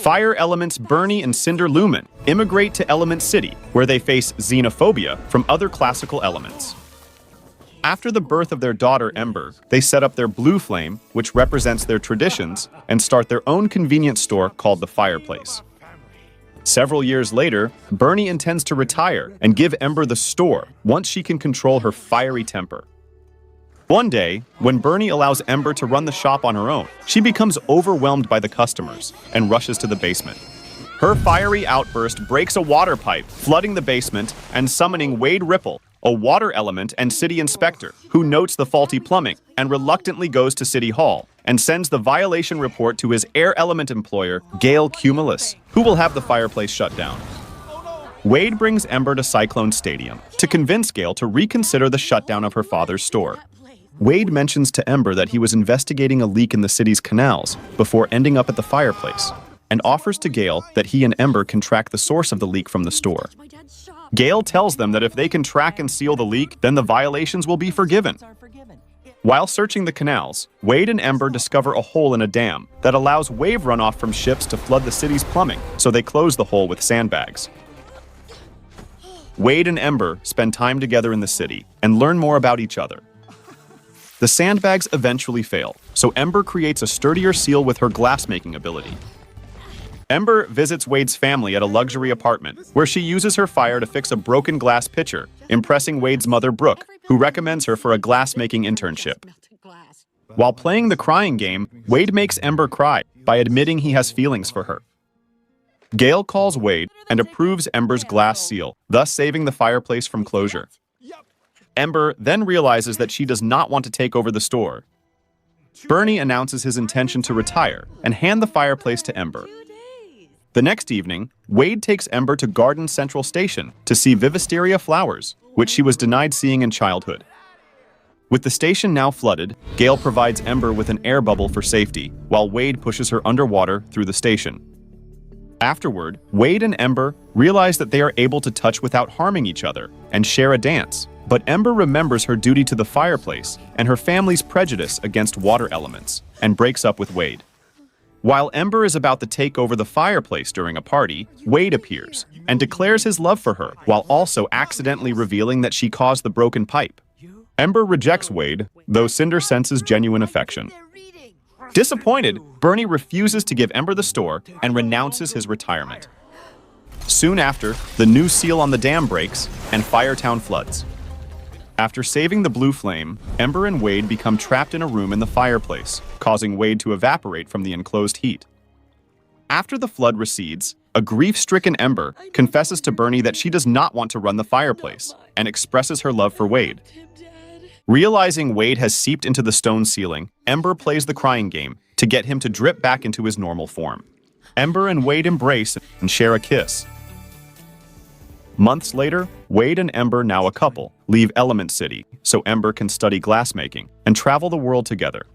Fire elements Bernie and Cinder Lumen immigrate to Element City, where they face xenophobia from other classical elements. After the birth of their daughter Ember, they set up their blue flame, which represents their traditions, and start their own convenience store called the Fireplace. Several years later, Bernie intends to retire and give Ember the store once she can control her fiery temper. One day, when Bernie allows Ember to run the shop on her own, she becomes overwhelmed by the customers and rushes to the basement. Her fiery outburst breaks a water pipe, flooding the basement and summoning Wade Ripple, a water element and city inspector, who notes the faulty plumbing and reluctantly goes to City Hall and sends the violation report to his air element employer, Gale Cumulus, who will have the fireplace shut down. Wade brings Ember to Cyclone Stadium to convince Gale to reconsider the shutdown of her father's store. Wade mentions to Ember that he was investigating a leak in the city's canals before ending up at the fireplace, and offers to Gale that he and Ember can track the source of the leak from the store. Gale tells them that if they can track and seal the leak, then the violations will be forgiven. While searching the canals, Wade and Ember discover a hole in a dam that allows wave runoff from ships to flood the city's plumbing, so they close the hole with sandbags. Wade and Ember spend time together in the city and learn more about each other. The sandbags eventually fail, so Ember creates a sturdier seal with her glass-making ability. Ember visits Wade's family at a luxury apartment, where she uses her fire to fix a broken glass pitcher, impressing Wade's mother, Brooke, who recommends her for a glass-making internship. While playing the crying game, Wade makes Ember cry by admitting he has feelings for her. Gale calls Wade and approves Ember's glass seal, thus saving the fireplace from closure. Ember then realizes that she does not want to take over the store. Bernie announces his intention to retire and hand the fireplace to Ember. The next evening, Wade takes Ember to Garden Central Station to see Vivisteria flowers, which she was denied seeing in childhood. With the station now flooded, Gale provides Ember with an air bubble for safety, while Wade pushes her underwater through the station. Afterward, Wade and Ember realize that they are able to touch without harming each other and share a dance. But Ember remembers her duty to the fireplace and her family's prejudice against water elements, and breaks up with Wade. While Ember is about to take over the fireplace during a party, Wade appears and declares his love for her, while also accidentally revealing that she caused the broken pipe. Ember rejects Wade, though Cinder senses genuine affection. Disappointed, Bernie refuses to give Ember the store and renounces his retirement. Soon after, the new seal on the dam breaks and Firetown floods. After saving the blue flame, Ember and Wade become trapped in a room in the fireplace, causing Wade to evaporate from the enclosed heat. After the flood recedes, a grief-stricken Ember confesses to Bernie that she does not want to run the fireplace and expresses her love for Wade. Realizing Wade has seeped into the stone ceiling, Ember plays the crying game to get him to drip back into his normal form. Ember and Wade embrace and share a kiss. Months later, Wade and Ember, now a couple, leave Element City so Ember can study glassmaking and travel the world together.